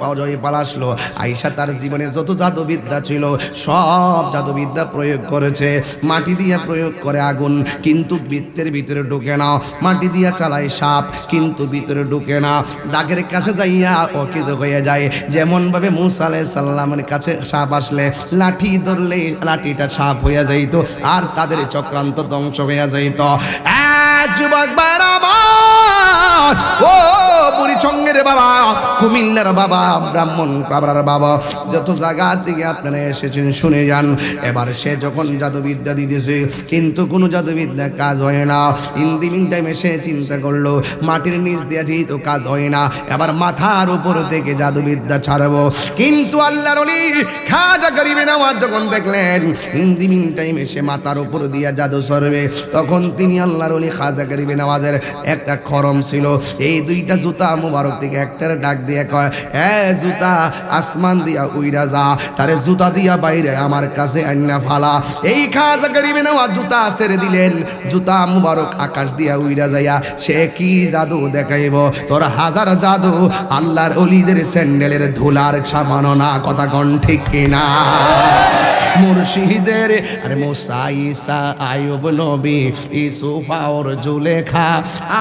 পাল আসলো আয়েশা তার জীবনে যত জাদুবিদ্যা ছিল সব জাদুবিদ্যা প্রয়োগ করেছে মাটি দিয়া প্রয়োগ করে আগুন কিন্তু বৃত্তের ভিতরে ঢুকে না মাটি দিয়া চালায় সাপ কিন্তু ভিতরে ঢুকে না দাগের কাছে যাইয়া অকেজ হয়ে যায় যেমন ভাবে মুসা আলাইহিস সালামের কাছে সাপ আসলে লাঠি ধরলে লাঠিটা সাপ হইয়া যাইত আর তাদের চক্রান্ত ধ্বংস হইয়া যাইত যুবক বারামা ও বুড়িচঙ্গের বাবা কুমিল্লার বাবা ব্রাহ্মণ পাবরার বাবা যত জায়গা থেকে আপনারা এসেছেন শুনে যান এবার সে যখন জাদুবিদ্যা দিতেছে কিন্তু কোনো জাদুবিদ্যা কাজ হয় না ইন টাইমে সে চিন্তা করলো মাটির নিচ দিয়ে যেহেতু কাজ হয় না এবার মাথার উপর থেকে জাদুবিদ্যা ছাড়বো কিন্তু আল্লাহর ওলি খাজা গরিবে নওয়াজ যখন দেখলেন ইন টাইমে সে মাথার উপর দিয়া জাদু সরবে তখন তিনি আল্লাহর ওলি খাজা গরিবে নওয়াজের একটা খরম ছিল এই দুইটা জুতা মুবারক থেকে একটার ডাক দিয়ে কয় জুতা আসমান দিয়া উইরা যা তারে জুতা দিয়া বাইরে আমার কাছে আইনা ফালা এই খাজা গরিবে নওয়াজ জুতা ছেড়ে দিলেন জুতা মুবারক আকাশ দিয়া উইরা যাইয়া সে কি জাদু দেখাইব তোর হাজার জাদু আল্লাহর ওলিদের স্যান্ডেলের ধুলার সামানো না কথা কোন ঠিক কিনা মুর্শিদের আরে মুসা ঈসা আইয়ুব নবী ইউসুফ আর জুলেখা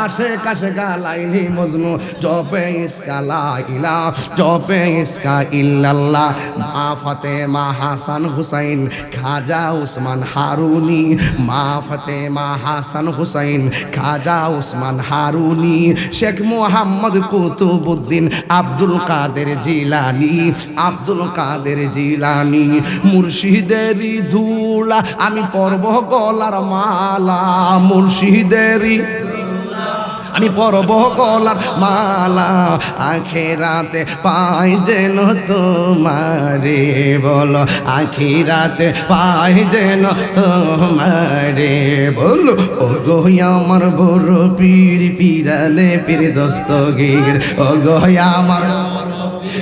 আশেকাশে গালাইলি মজনু জপে ইসকা লা ইলাহা জপে ইসকা ইল্লাল্লাহ মা ফাতেমা হাসান হুসাইন খাজা উসমান হারুনি মা ফাতেমা হাসান হুসাইন খাজা উসমান হারুনি শেখ মুহাম্মদ কুতুবউদ্দিন আব্দুল কাদের জিলানী আব্দুল কাদের জিলানী মুর্শিদেরই ধুলা আমি পরব গলার মালা মুর্শিদেরই আমি পরব গলার মালা আখিরাতে পাই যেন তোমারে বলো আখিরাতে পাই যেন তোমারে বলো ও গো আমার বড় পীর পিরানে পীর দস্তগীর ও গো আমার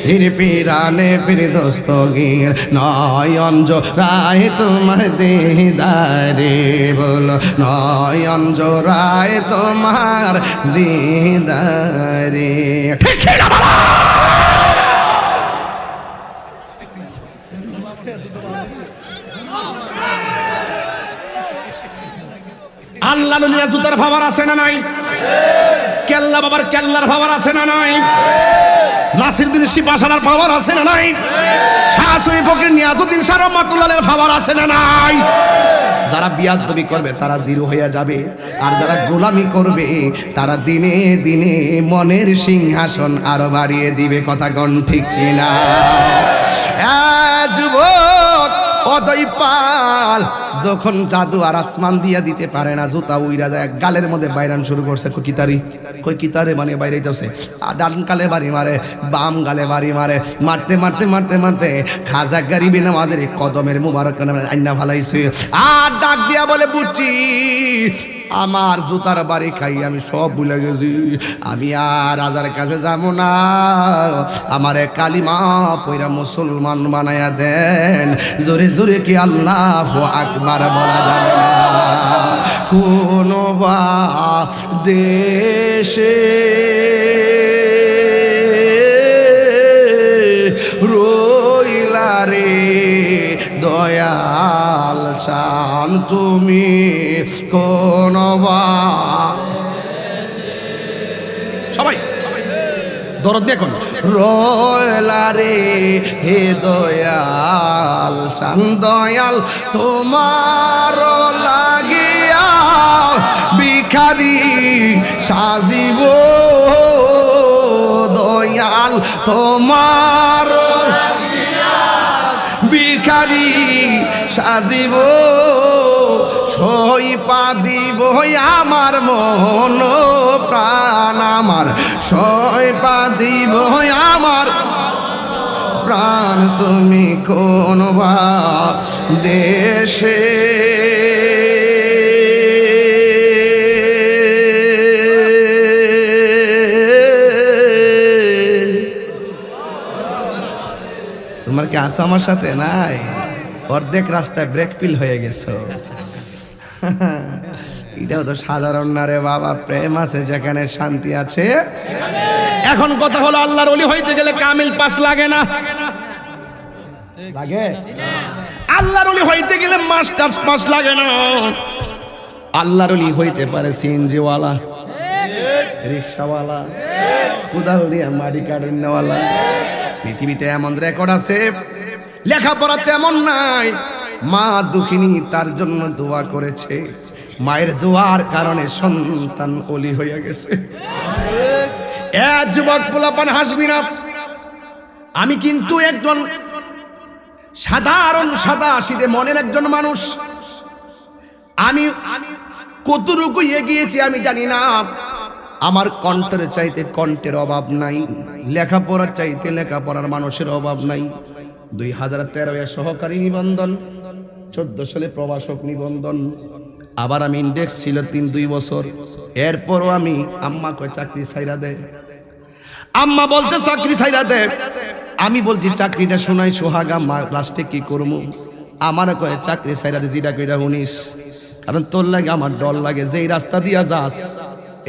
পীর পিরানে পীর দস্তগীর নয়ন জোড়ায় তোমার দিদারে বলো নয়ন জোড়ায় তোমার দিদারে ঠিক না বাবা আল্লাহ নলিয়া জুতার ভাবার আছে না নাই কেল্লা বাবার কেল্লার ভাবার আছে না নাই নাসিরউদ্দিন শিপাশালার পাওয়ার আছে না নাই শাহ শরীফ ফকির নিয়াজউদ্দিন শাহ রহমাতুল্লাহের পাওয়ার আছে না নাই যারা বিয়াদবি করবে তারা জিরো হয়ে যাবে আর যারা গোলামি করবে তারা দিনে দিনে মনের সিংহাসন আরো বাড়িয়ে দিবে কথা কোন ঠিক কিনা যুবক অজয় পাল যখন জাদু আর আসমান দিয়া দিতে পারে না জুতা উইরা যায় গালের মধ্যে বাইরান শুরু করছে কিতারি কই কিতারে মানে বাইরে যাচ্ছে আর ডান গালে বাড়ি মারে বাম গালে বাড়ি মারে মারতে মারতে মারতে মারতে খাজা গরিবে নামাজের কদমের মুবারক আইনা ভালাইছে আর ডাক দিয়া বলে বুঝছি আমার জুতার বাড়ি খাই আমি সব ভুলে গেছি আমি আর রাজার কাছে যাবো না আমারে কালিমা পয়রা মুসলমান বানায়া দেন জোরে জোরে কি আল্লাহু আকবার বলা যাবে না কোন বা দেশে রইলা রে দয়াল চান তুমি কোন বা সবাই দরদ দেখুন রয়লা রে হে দয়াল চান দয়াল তোমার লাগিয়া ভিখারি সাজিব দয়াল তোমার ভিখারি সাজিব সইপা দিব আমার মন প্রাণ আমার সইপা দিব আমার প্রাণ তুমি কোন বা দেশে তোমার কি আসা আমার সাথে নাই অর্ধেক রাস্তায় ব্রেক ফিল হয়ে গেছো এটাও তো সাধারণ না রে বাবা প্রেম আছে যেখানে শান্তি আছে এখন কথা হলো আল্লাহর ওলি হইতে গেলে কামিল পাস লাগে না লাগে আল্লাহর ওলি হইতে গেলে মাস্টার্স পাস লাগে না আল্লাহর ওলি হইতে পারে সিএনজি ওয়ালা রিকশাওয়ালা কুদাল দিয়ে মাটি কাটনেওয়ালা পৃথিবীতে এমন রেকর্ড আছে লেখাপড়া তেমন নাই মা দুঃখিনী তার জন্য দোয়া করেছে মায়ের দোয়ার কারণে সন্তান ওলি হয়ে গেছে যুবক পোলাপান হাসবি না আমি কিন্তু একজন সাধারণ সাদা সিধে মনের একজন মানুষ আমি কতটুকু এগিয়েছি আমি জানি না আমার কণ্ঠের চাইতে কণ্ঠের অভাব নাই লেখাপড়ার চাইতে লেখাপড়ার মানুষের অভাব নাই 2013 সহকারী নিবন্ধন 14 সালে প্রভাষক নিবন্ধন আবার আমি ইন্ডেক্স ছিল 3-2 বছর এরপরও আমি আম্মা কয় চাকরি ছাইরা দে আম্মা বলছে চাকরি ছাইরা দে আমি বলছি চাকরিটা শোনাই সোহাগা মা লাস্টে কি করবো আমার কয় চাকরি ছাইরা দে যেটা কইরা শুনিস কারণ তোর লাগে আমার ডর লাগে যেই রাস্তা দিয়া যাস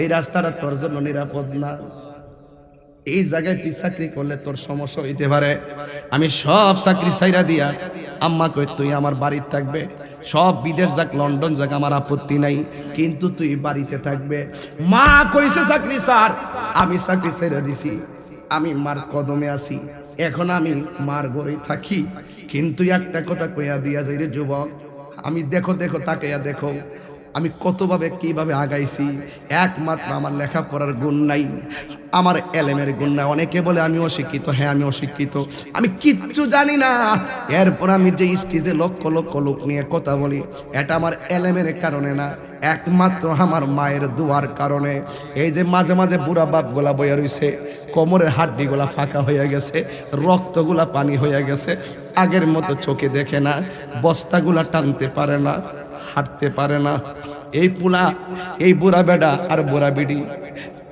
এই রাস্তাটা তোর জন্য নিরাপদ না এই জায়গায় তুই চাকরি করলে তোর সমস্যা হইতে পারে। আমি সব চাকরি ছাইরা দিয়া আম্মা কই তুই আমার বাড়িতে থাকবে, সব বিদেশ যাক লন্ডন যাক আমার আপত্তি নাই, কিন্তু তুই বাড়িতে থাকবে। মা কইছে চাকরি স্যার, আমি চাকরি ছাইরা দিছি, আমি মার কদমে আছি, এখন আমি মার ঘরেই থাকি। কিন্তু একটা কথা কইয়া দিয়া যাই রে যুবক, আমি দেখো দেখো তাকাইয়া দেখো আমি কতভাবে কিভাবে আগাইছি। একমাত্র আমার লেখাপড়ার গুণ নাই, আমার এলেমের গুণ নাই। অনেকে বলে আমি অশিক্ষিত, হ্যাঁ আমি অশিক্ষিত, আমি কিচ্ছু জানি না। এরপর আমি যে স্টেজে লক্ষ লক্ষ লোক নিয়ে কথা বলি, এটা আমার এলেমের কারণে না, একমাত্র আমার মায়ের দুয়ার কারণে। এই যে মাঝে মাঝে বুড়া বাপগুলা বইয়া রইছে, কোমরের হাড্ডিগুলা ফাঁকা হয়ে গেছে, রক্তগুলা পানি হয়ে গেছে, আগের মতো চোখে দেখে না, বস্তাগুলা টানতে পারে না, হাঁটতে পারে না। এই পুলা, এই বুড়া বেডা আর বুড়া বিড়ি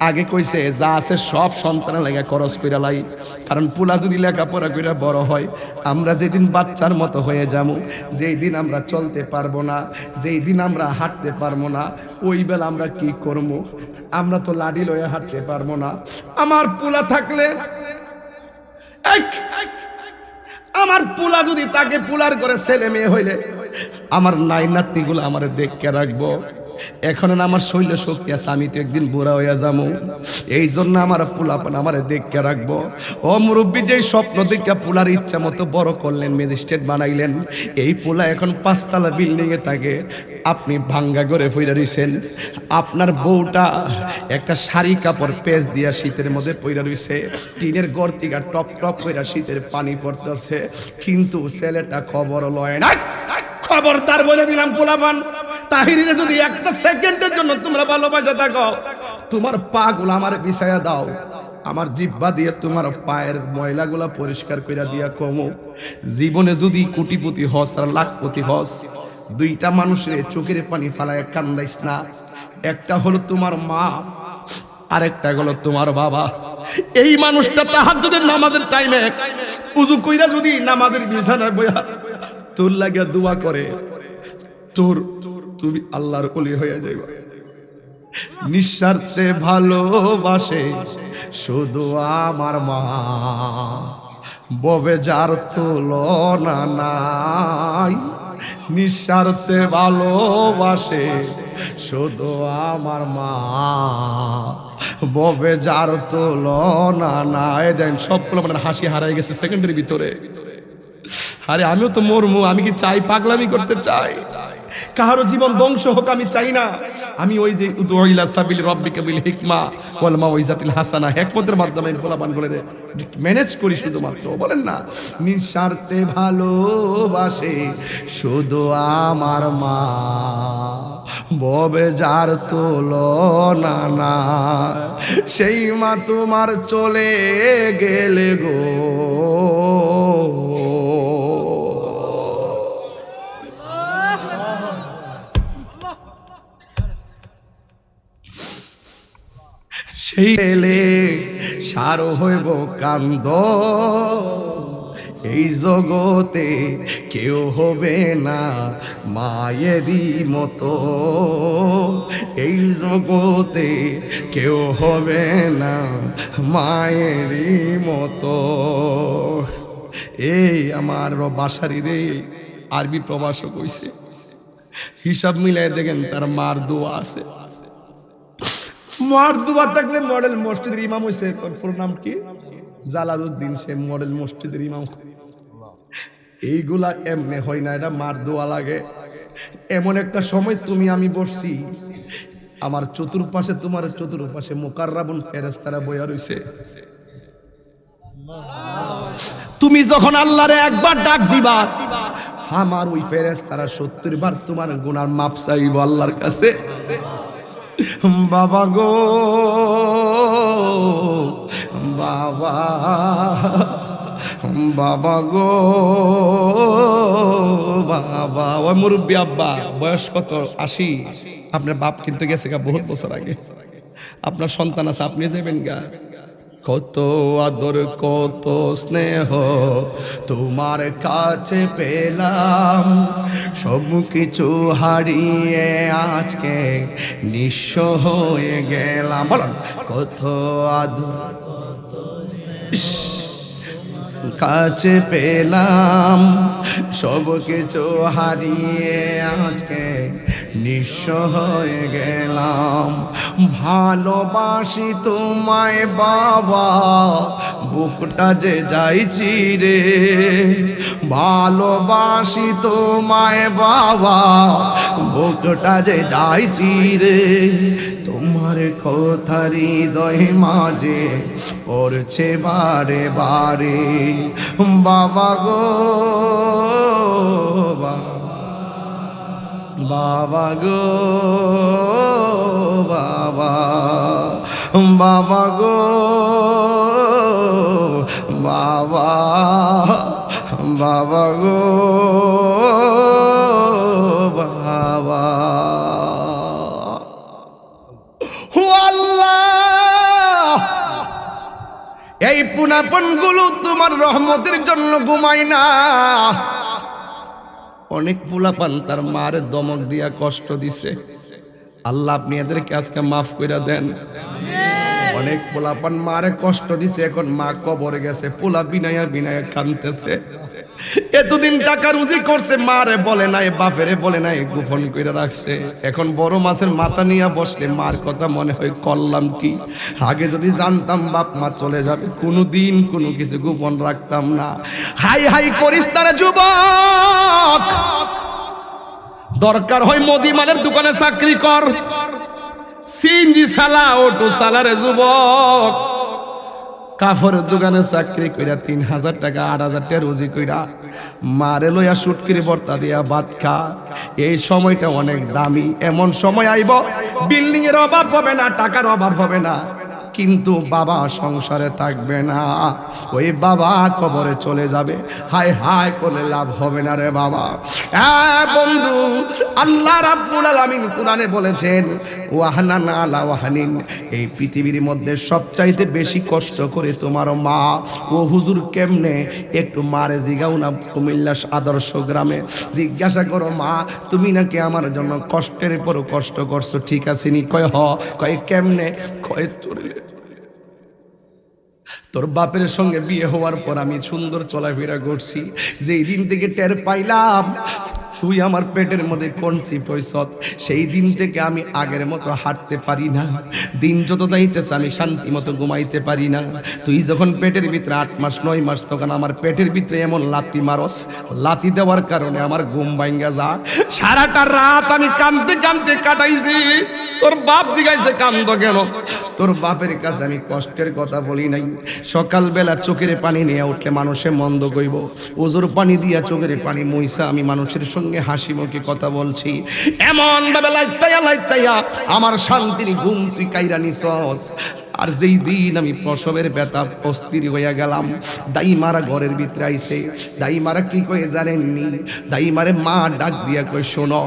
আগে কইছে যা আছে সব সন্তানের লাগা খরচ কইরা লাই, কারণ পুলা যদি লেখাপড়া কইরা বড় হয়, আমরা যেদিন বাচ্চার মতো হয়ে যাবো, যেই দিন আমরা চলতে পারবো না, যেই দিন আমরা হাঁটতে পারবো না, ওই বেলা আমরা কি করবো? আমরা তো লাঠি লয়ে হাঁটতে পারবো না। আমার পুলা থাকলে আমার পুলা যদি তাকে পুলার করে ছেলে মেয়ে হইলে আমার নাই নাতনিগুলো আমার দেখকে রাখবো। এখন আমার শৈল শক্তি আছে, আমি তো একদিন বুড়া হইয়া যাবো, এই জন্য আমার পোলাপান আমার দেখকে রাখবো। ও মুরব্বী, যেই স্বপ্ন দেখে পোলার ইচ্ছা মতো বড় করলেন, ম্যাজিস্ট্রেট বানাইলেন, এই পোলা এখন 5 তলা বিল্ডিং এ থাকে, আপনি ভাঙ্গা করে পইরা রইছেন। আপনার বউটা একটা শাড়ি কাপড় পেঁচ দিয়া শীতের মধ্যে পইরা রইছে, টিনের ঘর থেকে টপ টপ কইরা শীতের পানি পড়তেছে, কিন্তু ছেলেটা খবর লয় না। খবরদার বলে দিলাম পোলাপান, তাহিরিরে যদি একটা সেকেন্ডের জন্য তোমরা ভালোবাসা থাকো, তোমার পা গুলা আমার বিছায়া দাও, আমার জিহ্বা দিয়ে তোমার পায়ের ময়লাগুলা পরিষ্কার কইরা দিয়া কমো। জীবনে যদি কোটিপতি হস আর লাখপতি হস, দুইটা মানুষের চোখের পানি ফালায় কান্দাইস না। একটা হলো তোমার মা, আরেকটা হলো তোমার বাবা। এই মানুষটা তাহাজ্জুদের নামাজের টাইমে উযু কইরা যদি নামাজের বিছানায় বইয়া তোর লাগিয়া দোয়া করে, তোর তুমি আল্লাহর ওলি হয়ে যাইবা। নিঃস্বার্থে ভালোবাসে শুধু আমার মা, ববে যার তুলনা নাই। নিঃস্বার্থে ভালোবাসে শুধু আমার মা, ববে যার তুলনা নাই। দেন সবগুলো মানে হাসি হারাই গেছে সেকেন্ডের ভিতরে। আরে আমিও তো মরমু, আমি কি চাই পাগলামি করতে চাই? কারো জীবন ধ্বংস হোক আমি চাই না। আমি ওই যে উদউ ইলা সাবিল রাব্বিকা বিল হিকমা ওয়াল মাউইজাতিল হাসানা, হিকমতের মাধ্যমে ফলাফল করে ম্যানেজ করি শুধুমাত্র। বলেন না, নিঃস্বার্থে ভালোবাসে শুধু আমার মা, ববে যার তুলনা না, সেই মা তোমার চলে গেলে গো। সেই এলে সার হইব কান্দ, এই জগতে কেউ হবে না মায়েরই মতো, এই জগতে কেউ হবে না মায়েরই মতো। এই আমার বাসারি রে আরবি প্রবাসক হইছে, হিসাব মিলাই দেখেন তার মার দোয়া আছে। মার দোয়া থাকলে মডেল মসজিদের ইমাম হইছে। তোর পুরো নাম কি? জালালউদ্দিন, সে মডেল মসজিদের ইমাম। এইগুলা এমনি হয় না, এটা মার দোয়া লাগে। এমন একটা সময় তুমি আমি বসছি, আমার চতুর্পাশে, তোমার চতুর্পাশে মুকাররাবুন ফেরেশতারা বইয়া রইছে। তুমি যখন আল্লাহরে একবার ডাক দিবা, আমার ওই ফেরেশতারা 70 বার তোমার গুনার মাফ চাইব আল্লাহর কাছে। বাবা গো বাবা, বাবা গো বাবা। ওই মুরব্বী আব্বা, বয়স কত? 80। আপনার বাপ কিন্তু গেছে গা বহুত বছর আগে। আপনার সন্তান আছে, আপনি যাবেন গা। কত আদর কত স্নেহ তোমার কাছে পেলাম, সব কিছু হারিয়ে আজকে নিঃস্ব হয়ে গেলাম। বলুন, কত আদর কাছে পেলাম সব কিছু হারিয়ে আজকে নিঃস্ব হয়ে গেলাম। ভালোবাসি তোমায় বাবা, বুকটা যে যাইছি রে। ভালোবাসি তোমায় বাবা, বুকটা যে যাইছি রে। তোমার কথা হৃদয় মাঝে পড়ছে বারে বারে। বাবা গো বাবা গো বাবা, বাবা গো বাবা, বাবা গো বাবা। হো আল্লাহ, এই পুনাপনগুলো তোমার রহমতের জন্য ঘুমাই না। অনেক পোলাপান তার মার দমক দিয়া কষ্ট দিছে, আল্লাহ আপনি এদেরকে আজকে মাফ করে দেন। অনেক পোলাপান মারে কষ্ট দিছে, এখন মা কবরে গেছে, পোলা বিনায়া বিনায়া কাঁদতেছে। এতদিন টাকা রুজি করছে, মারে বলে নাই, বাপেরে বলে নাই, গোপন করে রাখছে। এখন বড় মাছের মাথা নিয়ে বসলে মার কথা মনে হয় করলাম কি। আগে যদি জানতাম বাপ মা চলে যাবে, কোনোদিন কোনো কিছু গোপন রাখতাম না। হাই হাই করিস তারা যুবক, দরকার হয় মুদিমালের দোকানে চাকরি কর, সিএনজি চালা, অটো চালারে যুবক। কাপড়ের দোকানে চাকরি কইরা ৩,০০০ টাকা ৮,০০০ টাকা রুজি কইরা মারে লইয়া শুটকিরি ভর্তা দিয়া ভাত খা। এই সময়টা অনেক দামি। এমন সময় আইব বিল্ডিং এর অভাব হবে না, টাকার অভাব হবে না, কিন্তু বাবা সংসারে থাকবে না। ওই বাবা কবরে চলে যাবে, হায় হায় করলে লাভ হবে না রে বাবা। হ্যাঁ বন্ধু, আল্লাহ রাব্বুল আলামিন কোরআনে বলেছেন ওয়াহানান আলা ওয়াহানিন, এই পৃথিবীর মধ্যে সবচাইতে বেশি কষ্ট করে তোমার মা। ও হুজুর কেমনে? একটু মারে জিগাও না, কুমিল্লা আদর্শ গ্রামে জিজ্ঞাসা করো, মা তুমি নাকি আমার জন্য কষ্টের পর কষ্ট করছো, ঠিক আছে নি? কয় হ। কয় কেমনে? কয় তোর বাপের সঙ্গে বিয়ে হওয়ার পর আমি সুন্দর চলাফেরা করছি, যেই দিন থেকে টের পাইলাম তুই আমার পেটের মধ্যে কনসিভ হইছ, সেই দিন থেকে আমি আগের মতো হাঁটতে পারি না। দিন যত যাইতেছে আমি শান্তি মতো ঘুমাইতে পারি না। তুই যখন পেটের ভিতরে ৮ মাস ৯ মাস, তখন আমার পেটের ভিতরে এমন লাথি মারস, লাথি দেওয়ার কারণে আমার ঘুম ভাঙ্গা যা। সারাটা রাত আমি কাঁদতে কাঁদতে কাটাইছি। তোর বাপ জিগাইছে কান্দ কেন? তোর বাপের কাছে আমি কষ্টের কথা বলি নাই। সকালবেলা চোখের পানি নিয়ে উঠলে মানুষে মন্দ কইব, ওজোর পানি দিয়া চোখের পানি মইসা আমি মানুষের সঙ্গে হাসি মুখে কথা বলছি। এমন ভাবে লাইতাইয়া লাইতাইয়া আমার শান্তির ঘুম তুই কাইরা নিছস। আর যেই দিন আমি প্রসবের ব্যথা অস্থির হইয়া গেলাম, দাইমারা ঘরের ভিতরে আইছে। দাইমারা কি কয়ে জানেননি? দাইমারে মা ডাক দিয়া কই, শোনো,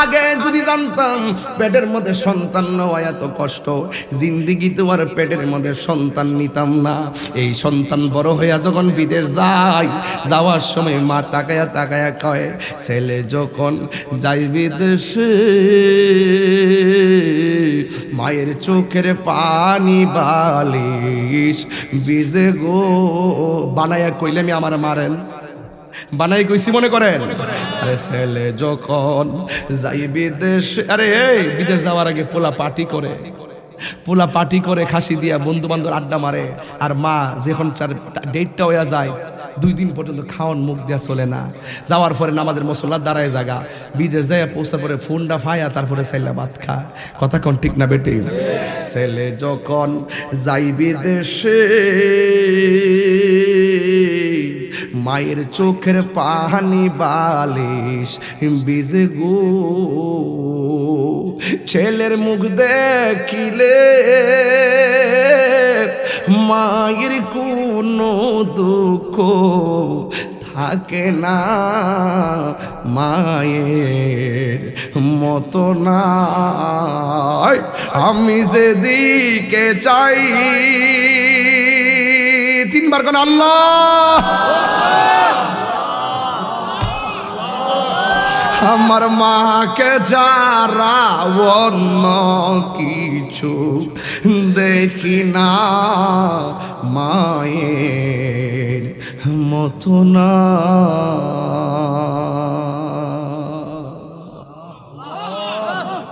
আগে যদি জানতাম পেটের মধ্যে সন্তান নেওয়া এত কষ্ট, জিন্দিগি তোমার পেটের মধ্যে সন্তান নিতাম না। এই সন্তান বড় হইয়া যখন বিদেশ যায়, যাওয়ার সময় মা তাকায়া তাকায়া কয়, ছেলে যখন যাই বিদেশে মায়ের চোখের পানি বালিশ ভিজে গো। বানায়া কইলে আমি আমার মারেন, বানাই কইছি মনে করেন? আরে ছেলে যখন যাই বিদেশ, আরে বিদেশ যাওয়ার আগে পোলা পার্টি করে খাসি দিয়া বন্ধু বান্ধব আড্ডা মারে। আর মা যখন ডেটটা হইয়া যায়, 2 দিন পর্যন্ত খাওয়ান মুখ দেওয়া চলে না। যাওয়ার পরে নামাজের মুসল্লার দাঁড়ায় জায়গা, বিদেশ যায় পৌঁছার পরে ফোনটা ফায়া, তারপরে ছেলে ভাত খা। কথা কোন ঠিক না বেটে? ছেলে যখন যাই বিদেশে মায়ের চোখের পানি বালিশ ভিজে গো। ছেলের মুখ দেখিলে মায়ের কোনো দুঃখ থাকে না, মায়ের মতো না। আমি যেদিকে চাই, 3 বার কোন আল্লাহ। আমার মাকে যারা অন্য কিছু দেখি না, মায়ের মতো না।